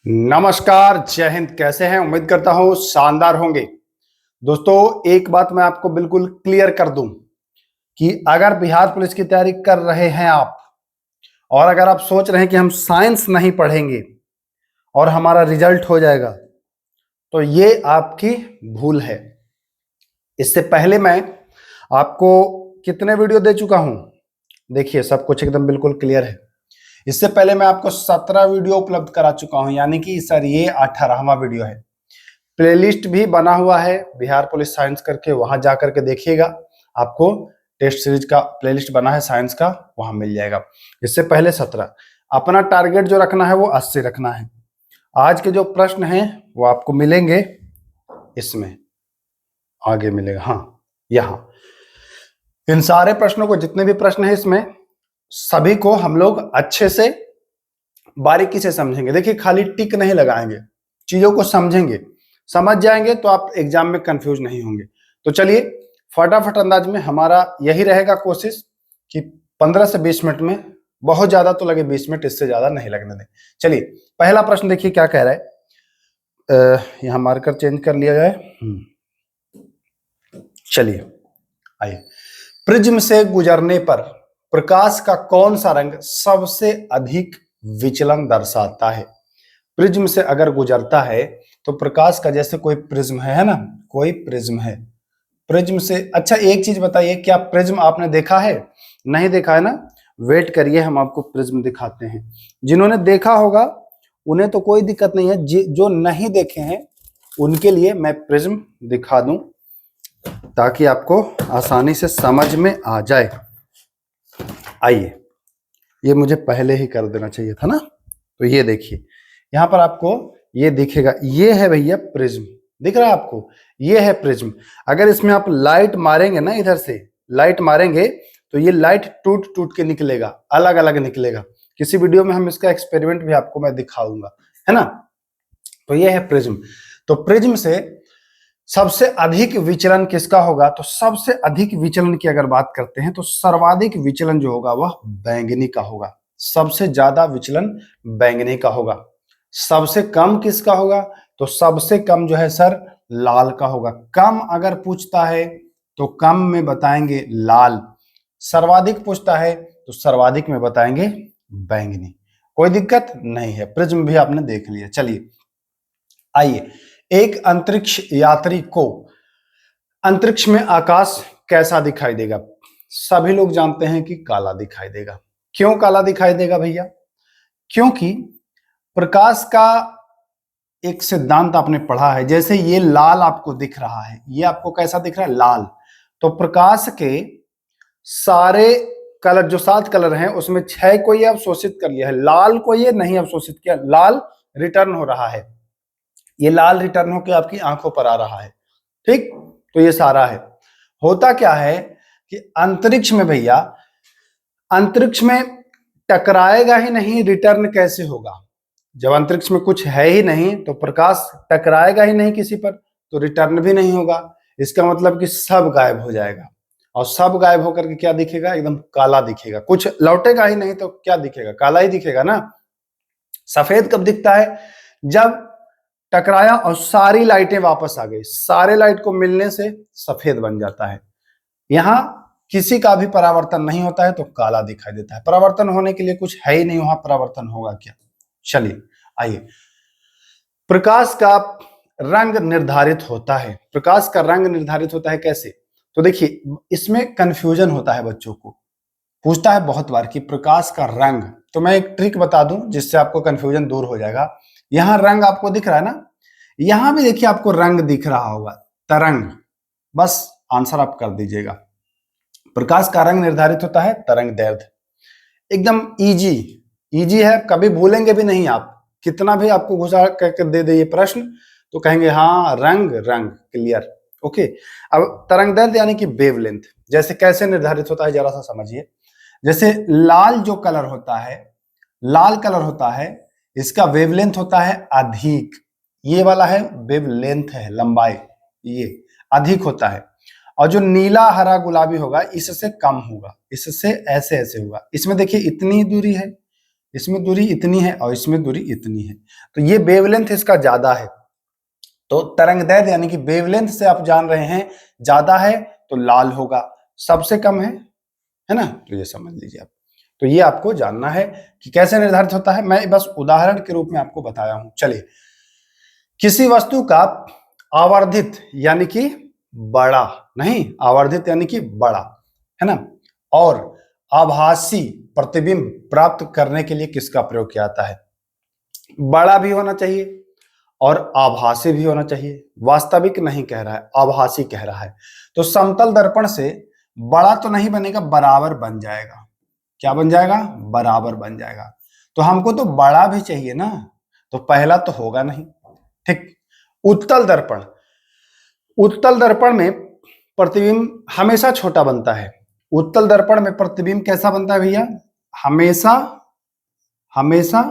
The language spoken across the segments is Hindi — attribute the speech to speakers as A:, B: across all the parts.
A: नमस्कार, जय हिंद। कैसे हैं? उम्मीद करता हूं शानदार होंगे। दोस्तों, एक बात मैं आपको बिल्कुल क्लियर कर दूं कि अगर बिहार पुलिस की तैयारी कर रहे हैं आप और अगर आप सोच रहे हैं कि हम साइंस नहीं पढ़ेंगे और हमारा रिजल्ट हो जाएगा, तो ये आपकी भूल है। इससे पहले मैं आपको कितने वीडियो दे चुका हूं, देखिए सब कुछ एकदम बिल्कुल क्लियर है। इससे पहले मैं आपको 17 वीडियो उपलब्ध करा चुका हूं, यानी कि सर ये 18वां वीडियो है। प्लेलिस्ट भी बना हुआ है बिहार पुलिस साइंस करके, वहां जा करके देखिएगा। आपको टेस्ट सीरीज का प्लेलिस्ट बना है साइंस का, वहां मिल जाएगा। इससे पहले 17। अपना टारगेट जो रखना है वो 80 रखना है। आज के जो प्रश्न हैं वो आपको मिलेंगे इसमें, आगे मिलेगा, हाँ यहाँ। इन सारे प्रश्नों को, जितने भी प्रश्न हैं इसमें, सभी को हम लोग अच्छे से बारीकी से समझेंगे। देखिए, खाली टिक नहीं लगाएंगे, चीजों को समझेंगे। समझ जाएंगे तो आप एग्जाम में कंफ्यूज नहीं होंगे। तो चलिए फटाफट अंदाज में हमारा यही रहेगा कोशिश कि 15 से 20 मिनट में, बहुत ज्यादा तो लगे 20 मिनट, इससे ज्यादा नहीं लगने दें। चलिए पहला प्रश्न देखिए क्या कह रहा है। यहां मार्कर चेंज कर लिया जाए। चलिए आइए। प्रिज्म से गुजरने पर प्रकाश का कौन सा रंग सबसे अधिक विचलन दर्शाता है? प्रिज्म से अगर गुजरता है तो प्रकाश का, जैसे कोई प्रिज्म है ना, कोई प्रिज्म है, प्रिज्म से, अच्छा एक चीज बताइए, क्या प्रिज्म आपने देखा है? नहीं देखा है ना? वेट करिए, हम आपको प्रिज्म दिखाते हैं। जिन्होंने देखा होगा उन्हें तो कोई दिक्कत नहीं है, जो नहीं देखे हैं उनके लिए मैं प्रिज्म दिखा दूं ताकि आपको आसानी से समझ में आ जाए। आइए, ये मुझे पहले ही कर देना चाहिए था ना। तो ये देखिए, यहां पर आपको ये दिखेगा, ये है भैया प्रिज्म, दिख रहा है आपको? ये है प्रिज्म। अगर इसमें आप लाइट मारेंगे ना, इधर से लाइट मारेंगे तो ये लाइट टूट टूट के निकलेगा, अलग अलग निकलेगा। किसी वीडियो में हम इसका एक्सपेरिमेंट भी आपको मैं दिखाऊंगा, है ना। तो ये है प्रिज्म। तो प्रिज्म से सबसे अधिक विचलन किसका होगा? तो सबसे अधिक विचलन की अगर बात करते हैं तो सर्वाधिक विचलन जो होगा वह बैंगनी का होगा। सबसे ज्यादा विचलन बैंगनी का होगा। सबसे कम किसका होगा? तो सबसे कम जो है सर लाल का होगा। कम अगर पूछता है तो कम में बताएंगे लाल, सर्वाधिक पूछता है तो सर्वाधिक में बताएंगे बैंगनी। कोई दिक्कत नहीं है, प्रिज्म भी आपने देख लिया। चलिए आइए, एक अंतरिक्ष यात्री को अंतरिक्ष में आकाश कैसा दिखाई देगा? सभी लोग जानते हैं कि काला दिखाई देगा। क्यों काला दिखाई देगा भैया? क्योंकि प्रकाश का एक सिद्धांत आपने पढ़ा है। जैसे ये लाल आपको दिख रहा है, ये आपको कैसा दिख रहा है? लाल। तो प्रकाश के सारे कलर, जो 7 कलर हैं, उसमें 6 को ये अवशोषित कर लिया है, लाल को ये नहीं अवशोषित किया। लाल रिटर्न हो रहा है, ये लाल रिटर्न होकर आपकी आंखों पर आ रहा है। ठीक, तो ये सारा है। होता क्या है कि अंतरिक्ष में भैया, अंतरिक्ष में टकराएगा ही नहीं, रिटर्न कैसे होगा? जब अंतरिक्ष में कुछ है ही नहीं तो प्रकाश टकराएगा ही नहीं किसी पर, तो रिटर्न भी नहीं होगा। इसका मतलब कि सब गायब हो जाएगा, और सब गायब होकर के क्या दिखेगा? एकदम काला दिखेगा। कुछ लौटेगा ही नहीं तो क्या दिखेगा? काला ही दिखेगा ना। सफेद कब दिखता है? जब टकराया और सारी लाइटें वापस आ गई, सारे लाइट को मिलने से सफेद बन जाता है। यहां किसी का भी परावर्तन नहीं होता है तो काला दिखाई देता है। परावर्तन होने के लिए कुछ है ही नहीं, वहां परावर्तन होगा क्या? चलिए आइए, प्रकाश का रंग निर्धारित होता है। प्रकाश का रंग निर्धारित होता है कैसे? तो देखिए, इसमें कंफ्यूजन होता है, बच्चों को पूछता है बहुत बार कि प्रकाश का रंग। तो मैं एक ट्रिक बता दूं जिससे आपको कंफ्यूजन दूर हो जाएगा। यहां रंग आपको दिख रहा है ना, यहां भी देखिए आपको रंग दिख रहा होगा, तरंग। बस आंसर आप कर दीजिएगा। प्रकाश का रंग निर्धारित होता है तरंग दैर्ध्य। एकदम इजी, इजी है, कभी भूलेंगे भी नहीं आप। कितना भी आपको घुसा करके दे दे ये प्रश्न तो कहेंगे हाँ, रंग रंग क्लियर। ओके, अब तरंग दैर्ध्य यानी कि वेवलेंथ, जैसे कैसे निर्धारित होता है जरा सा समझिए। जैसे लाल जो कलर होता है, लाल कलर होता है, इसका वेवलेंथ होता है अधिक। ये वाला है वेवलेंथ, है लंबाई, ये अधिक होता है। और जो नीला हरा गुलाबी होगा इससे कम होगा, इससे ऐसे ऐसे होगा। इसमें देखिए इतनी दूरी है, इसमें दूरी इतनी है और इसमें दूरी इतनी है, तो ये वेवलेंथ इसका ज्यादा है। तो तरंगदैर्घ्य यानी कि वेवलेंथ से आप जान रहे हैं ज्यादा है तो लाल होगा, सबसे कम है ना, तो ये समझ लीजिए आप। तो ये आपको जानना है कि कैसे निर्धारित होता है, मैं बस उदाहरण के रूप में आपको बताया हूं। चलिए, किसी वस्तु का आवर्धित यानी कि बड़ा, नहीं आवर्धित यानी कि बड़ा, है ना, और आभासी प्रतिबिंब प्राप्त करने के लिए किसका प्रयोग किया जाता है? बड़ा भी होना चाहिए और आभासी भी होना चाहिए। वास्तविक नहीं कह रहा है, आभासी कह रहा है। तो समतल दर्पण से बड़ा तो नहीं बनेगा, बराबर बन जाएगा। क्या बन जाएगा? बराबर बन जाएगा। तो हमको तो बड़ा भी चाहिए ना, तो पहला तो होगा नहीं। ठीक। उत्तल दर्पण, उत्तल दर्पण में प्रतिबिंब हमेशा छोटा बनता है। उत्तल दर्पण में प्रतिबिंब कैसा बनता है भैया? हमेशा हमेशा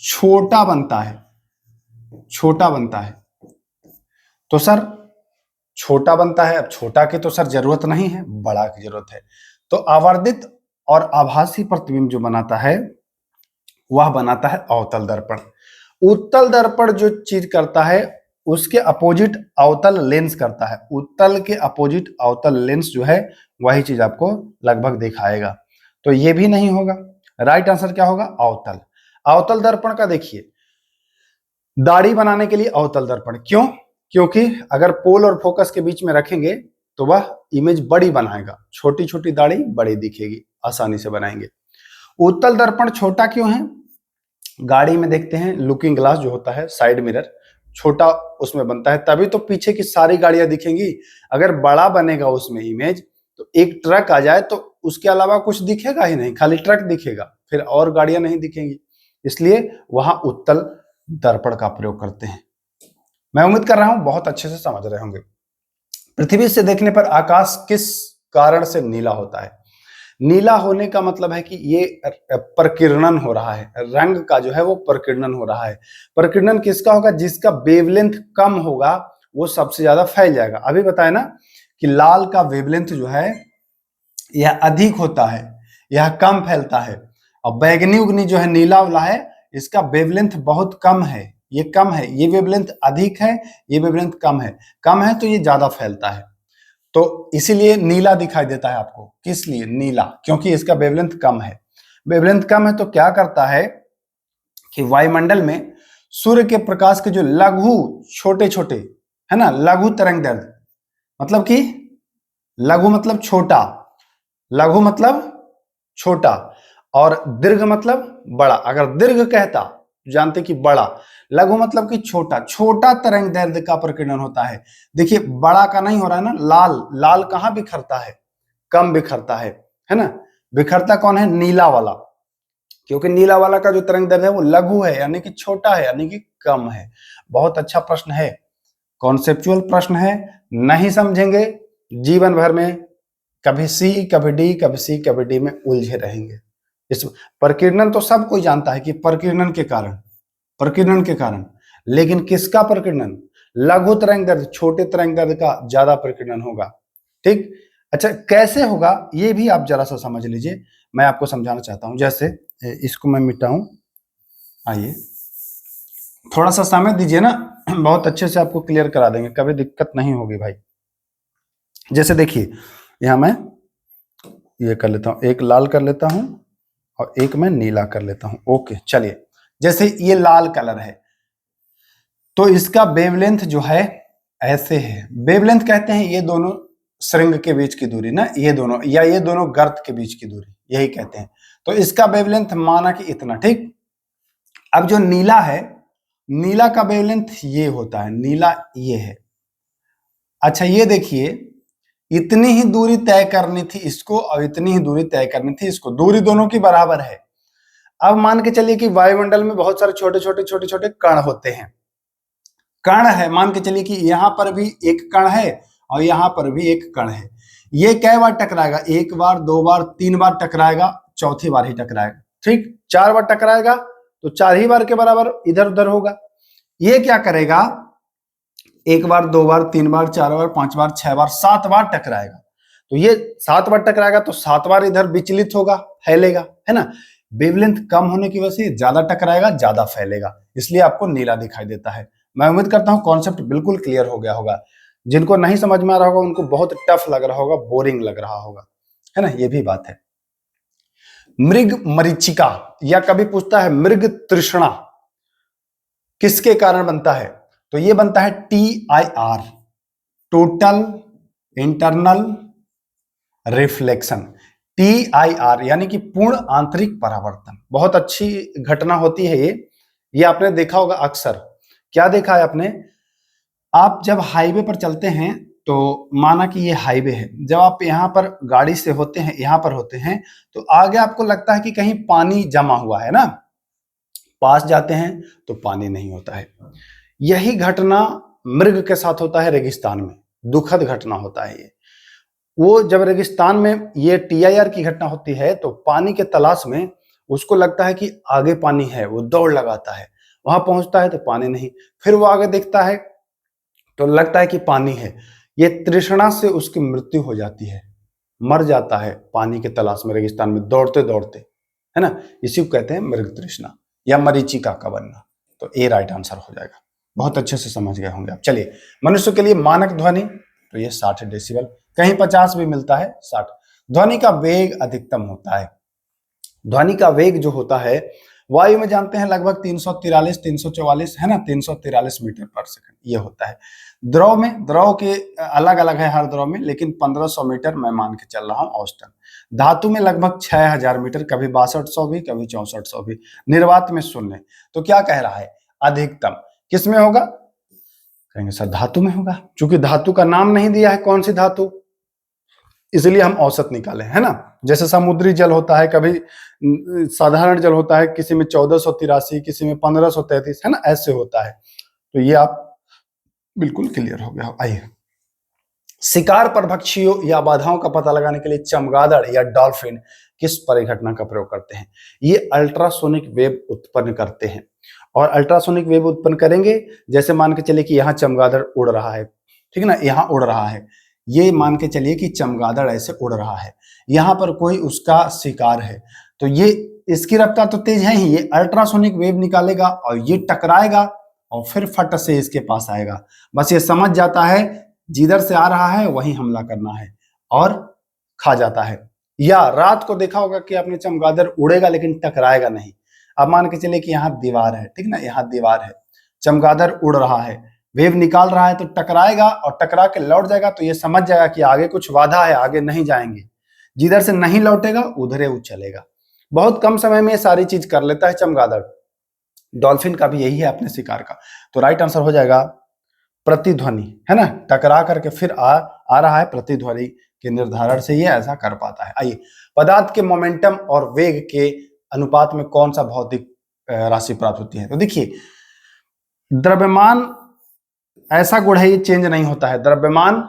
A: छोटा बनता है, छोटा बनता है। तो सर छोटा बनता है, अब छोटा की तो सर जरूरत नहीं है, बड़ा की जरूरत है। तो आवर्धित और आभासी प्रतिबिंब जो बनाता है वह बनाता है अवतल दर्पण। उत्तल दर्पण जो चीज करता है उसके अपोजिट अवतल लेंस करता है। उत्तल के अपोजिट अवतल लेंस जो है वही चीज आपको लगभग दिखाएगा। तो ये भी नहीं होगा। राइट आंसर क्या होगा? अवतल। अवतल दर्पण का देखिए, दाढ़ी बनाने के लिए अवतल दर्पण, क्यों? क्योंकि अगर पोल और फोकस के बीच में रखेंगे तो वह इमेज बड़ी बनाएगा, छोटी छोटी दाढ़ी बड़ी दिखेगी, आसानी से बनाएंगे। उत्तल दर्पण छोटा क्यों है? गाड़ी में देखते हैं लुकिंग ग्लास जो होता है, साइड मिरर छोटा उसमें बनता है, तभी तो पीछे की सारी गाड़ियां दिखेंगी। अगर बड़ा बनेगा उसमें इमेज तो एक ट्रक आ जाए तो उसके अलावा कुछ दिखेगा ही नहीं, खाली ट्रक दिखेगा, फिर और गाड़ियां नहीं दिखेंगी। इसलिए वहां उत्तल दर्पण का प्रयोग करते हैं। मैं उम्मीद कर रहा हूं बहुत अच्छे से समझ रहे होंगे। पृथ्वी से देखने पर आकाश किस कारण से नीला होता है? नीला होने का मतलब है कि ये प्रकीर्णन हो रहा है, रंग का जो है वो प्रकीर्णन हो रहा है। प्रकीर्णन किसका होगा? जिसका वेवलेंथ कम होगा वो सबसे ज्यादा फैल जाएगा। अभी बताया ना कि लाल का वेवलेंथ जो है यह अधिक होता है, यह कम फैलता है, और बैगनी उगनी जो है नीला वाला है इसका वेवलेंथ बहुत कम है, ये कम है, ये वेवलेंथ अधिक है, ये वेवलेंथ कम है तो ये ज्यादा फैलता है। तो इसीलिए नीला दिखाई देता है आपको। किस लिए नीला? क्योंकि इसका वेवलेंथ कम है। वेवलेंथ कम है तो क्या करता है कि वायुमंडल में सूर्य के प्रकाश के जो लघु छोटे छोटे, है ना, लघु तरंगदैर्घ्य, मतलब कि लघु मतलब छोटा, लघु मतलब छोटा और दीर्घ मतलब बड़ा। अगर दीर्घ कहता जानते कि बड़ा, लघु मतलब कि छोटा, छोटा तरंगदैर्घ्य का प्रकीर्णन होता है। देखिए बड़ा का नहीं हो रहा है ना, लाल, लाल कहां बिखरता है? कम बिखरता है ना। बिखरता कौन है? नीला वाला, क्योंकि नीला वाला का जो तरंगदैर्घ्य है वो लघु है यानी कि छोटा है, यानी कि कम है। बहुत अच्छा प्रश्न है, कॉन्सेप्चुअल प्रश्न है, नहीं समझेंगे जीवन भर में कभी सी कभी डी, कभी सी कभी डी में उलझे रहेंगे। इस प्रकीर्णन तो सब कोई जानता है कि प्रकीर्णन के कारण, प्रकीर्णन के कारण, लेकिन किसका प्रकीर्णन? लघु तरंगदैर्घ्य, छोटे तरंगदैर्घ्य का ज्यादा प्रकीर्णन होगा। ठीक। अच्छा, कैसे होगा ये भी आप जरा सा समझ लीजिए, मैं आपको समझाना चाहता हूं। जैसे इसको मैं मिटाऊं, आइए थोड़ा सा समय दीजिए ना, बहुत अच्छे से आपको क्लियर करा देंगे, कभी दिक्कत नहीं होगी भाई। जैसे देखिए यहां मैं ये कर लेता हूं, एक लाल कर लेता हूं और एक मैं नीला कर लेता हूं। ओके, चलिए जैसे ये लाल कलर है तो इसका वेवलेंथ जो है ऐसे है। वेवलेंथ कहते हैं ये दोनों श्रृंग के बीच की दूरी ना, ये दोनों या ये दोनों गर्त के बीच की दूरी, यही कहते हैं। तो इसका वेवलेंथ माना कि इतना। ठीक। अब जो नीला है, नीला का वेवलेंथ ये होता है, नीला ये है। अच्छा ये देखिए, इतनी ही दूरी तय करनी थी इसको और इतनी ही दूरी तय करनी थी इसको, दूरी दोनों की बराबर है। अब मान के चलिए कि वायुमंडल में बहुत सारे छोटे छोटे कण होते हैं। कण है, मान के चलिए कि यहां पर भी एक कण है और यहां पर भी एक कण है। ये कै बार टकराएगा? एक बार, दो बार, तीन बार टकराएगा, चौथी बार ही टकराएगा। ठीक। चार बार टकराएगा तो चार ही बार के बराबर इधर उधर होगा। ये क्या करेगा? एक बार, दो बार, तीन बार, चार बार, पांच बार, छह बार, सात बार टकराएगा। तो ये सात बार टकराएगा तो सात बार इधर विचलित होगा, फैलेगा, है ना। वेवलेंथ कम होने की वजह से ज्यादा टकराएगा, ज्यादा फैलेगा, इसलिए आपको नीला दिखाई देता है। मैं उम्मीद करता हूं कॉन्सेप्ट बिल्कुल क्लियर हो गया होगा। जिनको नहीं समझ में आ रहा होगा उनको बहुत टफ लग रहा होगा, बोरिंग लग रहा होगा, है ना, ये भी बात है। मृग मरीचिका, या कभी पूछता है मृग तृष्णा किसके कारण बनता है, तो ये बनता है TIR, total internal reflection. TIR यानी कि पूर्ण आंतरिक परावर्तन, बहुत अच्छी घटना होती है ये आपने देखा होगा अक्सर। क्या देखा है आपने, आप जब हाईवे पर चलते हैं तो माना कि ये हाईवे है, जब आप यहाँ पर गाड़ी से होते हैं, यहाँ पर होते हैं, तो आगे आपको लगता है कि कहीं पानी जमा हुआ है ना, पास जाते हैं तो पानी नहीं होता है। यही घटना मृग के साथ होता है रेगिस्तान में, दुखद घटना होता है ये। वो जब रेगिस्तान में ये TIR की घटना होती है तो पानी के तलाश में उसको लगता है कि आगे पानी है, वो दौड़ लगाता है, वहां पहुंचता है तो पानी नहीं, फिर वो आगे देखता है तो लगता है कि पानी है, ये तृष्णा से उसकी मृत्यु हो जाती है, मर जाता है पानी के तलाश में रेगिस्तान में दौड़ते दौड़ते, है ना, इसी को कहते हैं मृग तृष्णा या मरीचिका का बनना। तो ए राइट आंसर हो जाएगा, बहुत अच्छे से समझ गए होंगे आप। चलिए, मनुष्य के लिए मानक ध्वनि तो ये 60 डेसिबल, कहीं 50 भी मिलता है, 60। ध्वनि का वेग अधिकतम होता है, ध्वनि का वेग जो होता है वायु में जानते हैं लगभग 343 344, है ना, 343 मीटर पर सेकंड ये होता है। द्रव में, द्रव के अलग अलग है हर द्रव में, लेकिन 1500 मीटर मैं मान के चल रहा हूं औसतन। धातु में लगभग 6000 मीटर, कभी 6200 भी, कभी 6400 भी। निर्वात में 0। तो क्या कह रहा है, अधिकतम किस में होगा, कहेंगे सर धातु में होगा, क्योंकि धातु का नाम नहीं दिया है कौन सी धातु, इसलिए हम औसत निकाले, है ना। जैसे समुद्री जल होता है, कभी साधारण जल होता है, किसी में 1483, किसी में 1533, है ना, ऐसे होता है। तो ये आप बिल्कुल क्लियर हो गया। आइए, शिकार परभक्षियों या बाधाओं का पता लगाने के लिए चमगादड़ या डॉल्फिन किस परिघटना का प्रयोग करते हैं, ये अल्ट्रासोनिक वेव उत्पन्न करते हैं। और अल्ट्रासोनिक वेव उत्पन्न करेंगे, जैसे मान के चलिए कि यहाँ चमगादड़ उड़ रहा है, ठीक है ना, यहाँ उड़ रहा है, ये मान के चलिए कि चमगादड़ ऐसे उड़ रहा है, यहाँ पर कोई उसका शिकार है, तो ये इसकी रफ्तार तो तेज है ही, ये अल्ट्रासोनिक वेव निकालेगा और ये टकराएगा और फिर फट से इसके पास आएगा। बस ये समझ जाता है जिधर से आ रहा है वहीं हमला करना है और खा जाता है। या रात को देखा होगा कि आपने चमगादड़ उड़ेगा लेकिन टकराएगा नहीं। अब मान के चलिए कि यहाँ दीवार है, ठीक ना, यहाँ दीवार है, चमगादड़ उड़ रहा है, वेव निकाल रहा है, तो टकराएगा और टकरा के लौट जाएगा, तो ये समझ जाएगा कि आगे कुछ बाधा है, आगे नहीं जाएंगे। जिधर से नहीं लौटेगा उधर ही चलेगा। बहुत कम समय में ये सारी चीज कर लेता है चमगादड़। डॉल्फिन का भी यही है अपने शिकार का। तो राइट आंसर हो जाएगा प्रतिध्वनि, है ना, टकरा करके फिर आ रहा है, प्रतिध्वनि के निर्धारण से ये ऐसा कर पाता है। आइए, पदार्थ के मोमेंटम और वेग के अनुपात में कौन सा भौतिक राशि प्राप्त होती है, तो देखिए द्रव्यमान ऐसा गुण है, ये चेंज नहीं होता है। द्रव्यमान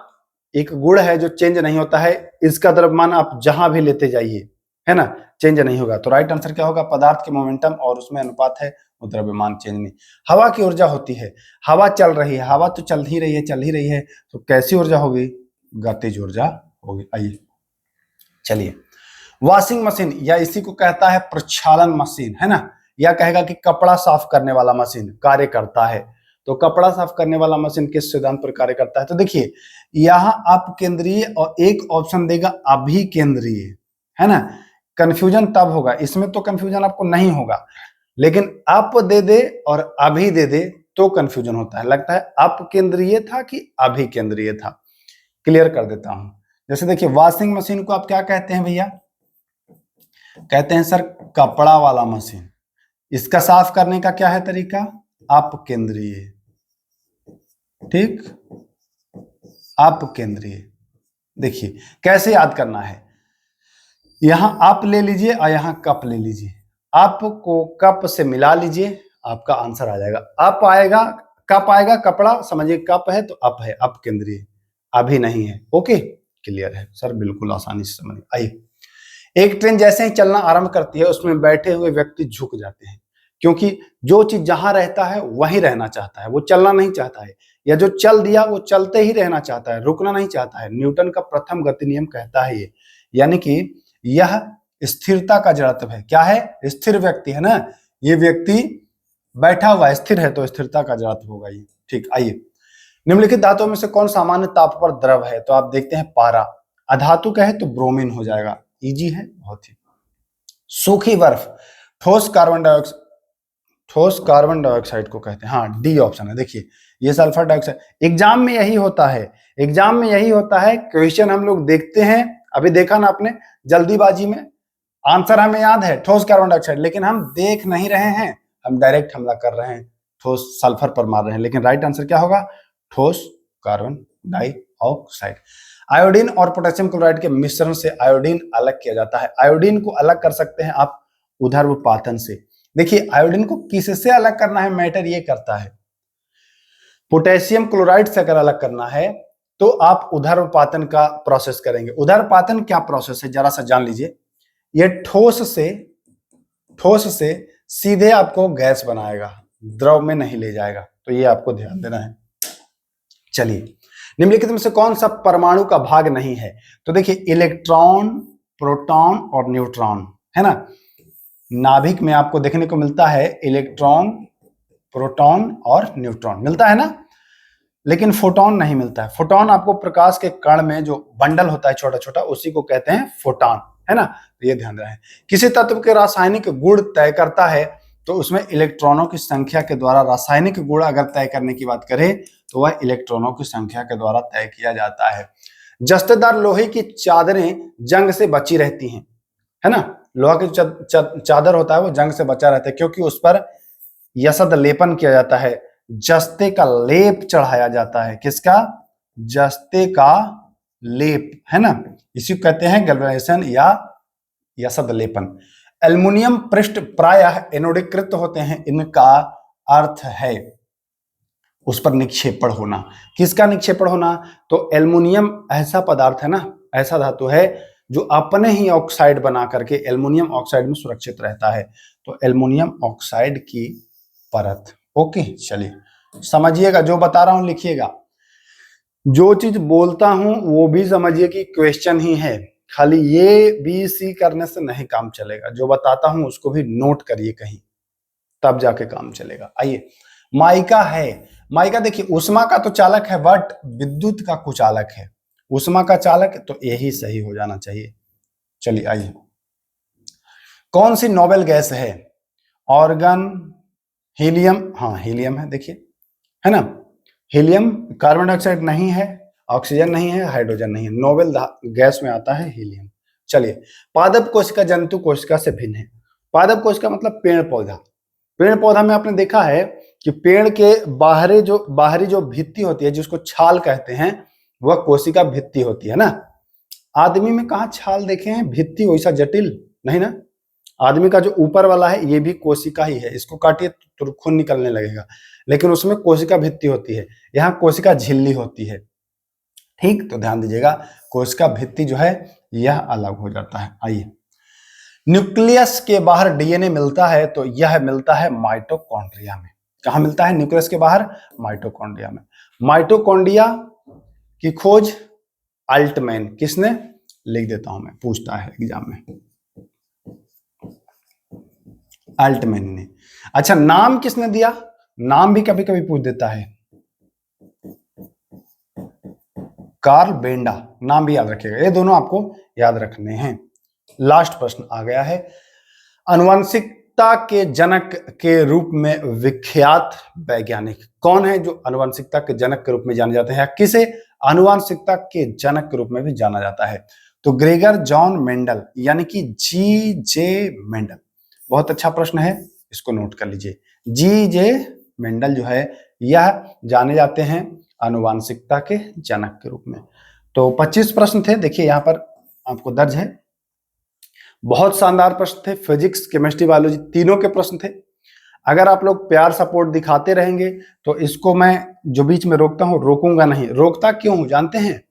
A: एक गुण है जो चेंज नहीं होता है, इसका द्रव्यमान आप जहां भी लेते जाइए, है ना, चेंज नहीं होगा। तो राइट आंसर क्या होगा, पदार्थ के मोमेंटम और उसमें अनुपात है, वो द्रव्यमान चेंज नहीं। हवा की ऊर्जा होती है, हवा चल रही है, हवा तो चल ही रही है, तो कैसी ऊर्जा होगी, गतिज ऊर्जा होगी। आइए चलिए, वॉशिंग मशीन या इसी को कहता है प्रक्षालन मशीन, है ना, या कहेगा कि कपड़ा साफ करने वाला मशीन कार्य करता है। तो कपड़ा साफ करने वाला मशीन किस सिद्धांत पर कार्य करता है, तो देखिए यहां अप केंद्रीय और एक ऑप्शन देगा अभिकेंद्रीय, है ना। कंफ्यूजन तब होगा, इसमें तो कंफ्यूजन आपको नहीं होगा, लेकिन अप दे दे और अभी दे दे तो कंफ्यूजन होता है, लगता है अप केंद्रीय था कि अभिकेंद्रीय था। क्लियर कर देता हूं। जैसे देखिए वॉशिंग मशीन को आप क्या कहते हैं भैया, कहते हैं सर कपड़ा वाला मशीन। इसका साफ करने का क्या है तरीका, अप केंद्रीय, ठीक, अप केंद्रीय। देखिए कैसे याद करना है, यहां अप ले लीजिए और यहां कप ले लीजिए, अप को कप से मिला लीजिए, आपका आंसर आ जाएगा। अप आएगा, कप आएगा, कपड़ा समझिए कप है तो अप है, अप केंद्रीय, अभी नहीं है। ओके, क्लियर है सर, बिल्कुल आसानी से समझ आइए। एक ट्रेन जैसे ही चलना आरंभ करती है उसमें बैठे हुए व्यक्ति झुक जाते हैं, क्योंकि जो चीज जहां रहता है वहीं रहना चाहता है, वो चलना नहीं चाहता है, या जो चल दिया वो चलते ही रहना चाहता है, रुकना नहीं चाहता है। न्यूटन का प्रथम गति नियम कहता है ये, यानी कि यह स्थिरता का जड़त्व है। क्या है? स्थिर व्यक्ति है ना, ये व्यक्ति बैठा हुआ है, स्थिर है, तो स्थिरता का जड़त्व होगा ये। ठीक, आइए, निम्नलिखित धातुओं में से कौन सामान्य ताप पर द्रव है? तो आप देखते हैं पारा। अधातु का है तो ब्रोमीन हो जाएगा, इजी है बहुत ही। सूखी बर्फ ठोस कार्बन डाइऑक्साइड को कहते हैं। हाँ, डी ऑप्शन है। देखिए ये सल्फर डाइऑक्साइड, एग्जाम में यही होता है, एग्जाम में यही होता है। क्वेश्चन हम लोग देखते हैं, अभी देखा ना आपने जल्दीबाजी में, आंसर हमें याद है ठोस कार्बन डाइऑक्साइड, लेकिन हम देख नहीं रहे हैं, हम डायरेक्ट हमला कर रहे हैं, ठोस सल्फर पर मार रहे हैं। लेकिन राइट आंसर क्या होगा? ठोस कार्बन डाइऑक्साइड। आयोडीन और पोटेशियम क्लोराइड के मिश्रण से आयोडीन अलग किया जाता है। आयोडीन को अलग कर सकते हैं आप ऊर्ध्वपातन से। देखिए आयोडीन को किससे अलग करना है, मैटर ये करता है। पोटेशियम क्लोराइड से अगर अलग करना है तो आप ऊर्ध्वपातन का प्रोसेस करेंगे। ऊर्ध्वपातन क्या प्रोसेस है जरा सा जान लीजिए। ये ठोस से सीधे आपको गैस बनाएगा, द्रव में नहीं ले जाएगा, तो ये आपको ध्यान देना है। चलिए, निम्नलिखित में से कौन सा परमाणु का भाग नहीं है? तो देखिए इलेक्ट्रॉन, प्रोटॉन और न्यूट्रॉन है ना, नाभिक में आपको देखने को मिलता है इलेक्ट्रॉन, प्रोटॉन और न्यूट्रॉन मिलता है ना, लेकिन फोटॉन नहीं मिलता है। फोटॉन आपको प्रकाश के कण में जो बंडल होता है छोटा छोटा, उसी को कहते हैं फोटॉन, है ना, तो ये ध्यान रखें। किसी तत्व के रासायनिक गुण तय करता है, तो उसमें इलेक्ट्रॉनों की संख्या के द्वारा रासायनिक गुण अगर तय करने की बात करें तो वह इलेक्ट्रॉनों की संख्या के द्वारा तय किया जाता है। जस्तेदार लोहे की चादरें जंग से बची रहती हैं, है ना, लोहा की चादर होता है वो जंग से बचा रहता है, क्योंकि उस पर यसद लेपन किया जाता है, जस्ते का लेप चढ़ाया जाता है। किसका? जस्ते का लेप, है ना, इसी को कहते हैं गैल्वेनाइजेशन या यसद लेपन। एल्युमिनियम पृष्ठ प्रायः एनोडीकृत होते हैं, इनका अर्थ है उस पर निक्षेपण होना। किसका निक्षेपण होना? तो एल्युमिनियम ऐसा पदार्थ है ना, ऐसा धातु है जो अपने ही ऑक्साइड बना करके एल्युमिनियम ऑक्साइड में सुरक्षित रहता है, तो एल्युमिनियम ऑक्साइड की परत। ओके, चलिए समझिएगा, जो बता रहा हूं लिखिएगा, जो चीज बोलता हूं वो भी समझिए कि क्वेश्चन ही है, खाली ये बी सी करने से नहीं काम चलेगा, जो बताता हूं उसको भी नोट करिए कहीं, तब जाके काम चलेगा। आइए, माइका है। माइका देखिए उष्मा का तो चालक है, बट विद्युत का कुचालक है। उष्मा का चालक तो यही सही हो जाना चाहिए। चलिए आइए, कौन सी नोबेल गैस है? ऑर्गन, हीलियम, हाँ हीलियम है, देखिए है ना, हीलियम कार्बन डाइऑक्साइड नहीं है, ऑक्सीजन नहीं है, हाइड्रोजन नहीं है, नोबेल गैस में आता है हीलियम। चलिए, पादप कोशिका जंतु कोशिका से भिन्न है। पादप कोशिका मतलब पेड़ पौधा। पेड़ पौधा में आपने देखा है कि पेड़ के बाहरी जो भित्ति होती है, जिसको छाल कहते हैं, वह कोशिका भित्ति होती है ना। आदमी में कहाँ छाल देखे हैं, भित्ति वैसा जटिल नहीं ना। आदमी का जो ऊपर वाला है ये भी कोशिका ही है, इसको काटिए तो खून निकलने लगेगा, लेकिन उसमें कोशिका भित्ति होती है, यहाँ कोशिका झिल्ली होती है। ठीक, तो ध्यान दीजिएगा, कोशिका भित्ति जो है यह अलग हो जाता है। आइए, न्यूक्लियस के बाहर डीएनए मिलता है, तो यह मिलता है माइटोकॉन्ड्रिया में। कहा मिलता है? न्यूक्लियस के बाहर, माइटोकॉन्ड्रिया में। माइटोकॉन्ड्रिया की खोज अल्टमैन किसने? लिख देता हूं मैं, पूछता है एग्जाम में, अल्टमैन ने। अच्छा, नाम किसने दिया? नाम भी कभी कभी पूछ देता है, कार्ल बेंडा, नाम भी याद रखिएगा, ये दोनों आपको याद रखने हैं। लास्ट प्रश्न आ गया है, आनुवंशिकता के जनक के रूप में विख्यात वैज्ञानिक कौन है जो आनुवंशिकता के जनक के रूप में जाने जाते हैं? किसे आनुवंशिकता के जनक के रूप में भी जाना जाता है? तो ग्रेगर जॉन मेंडल, यानी कि जी जे मेंडल। बहुत अच्छा प्रश्न है, इसको नोट कर लीजिए। जी जे मेंडल जो है यह जाने जाते हैं आनुवंशिकता के जनक के रूप में। तो 25 प्रश्न थे, देखिए यहां पर आपको दर्ज है। बहुत शानदार प्रश्न थे, फिजिक्स, केमिस्ट्री, बायोलॉजी तीनों के प्रश्न थे। अगर आप लोग प्यार सपोर्ट दिखाते रहेंगे तो इसको मैं जो बीच में रोकता हूं रोकूंगा नहीं। रोकता क्यों हूं जानते हैं?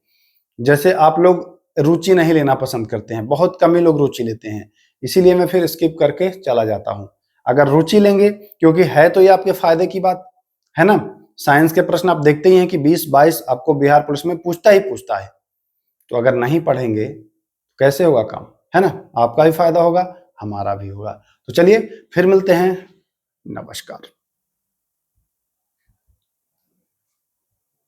A: जैसे आप लोग रुचि नहीं लेना पसंद करते हैं, बहुत कम ही लोग रुचि लेते हैं, इसीलिए मैं फिर स्किप करके चला जाता हूं। अगर रुचि लेंगे, क्योंकि है तो ये आपके फायदे की बात है ना। साइंस के प्रश्न आप देखते ही हैं कि 20-22 आपको बिहार पुलिस में पूछता है, तो अगर नहीं पढ़ेंगे कैसे होगा काम? है ना, आपका भी फायदा होगा, हमारा भी होगा। तो चलिए फिर मिलते हैं, नमस्कार।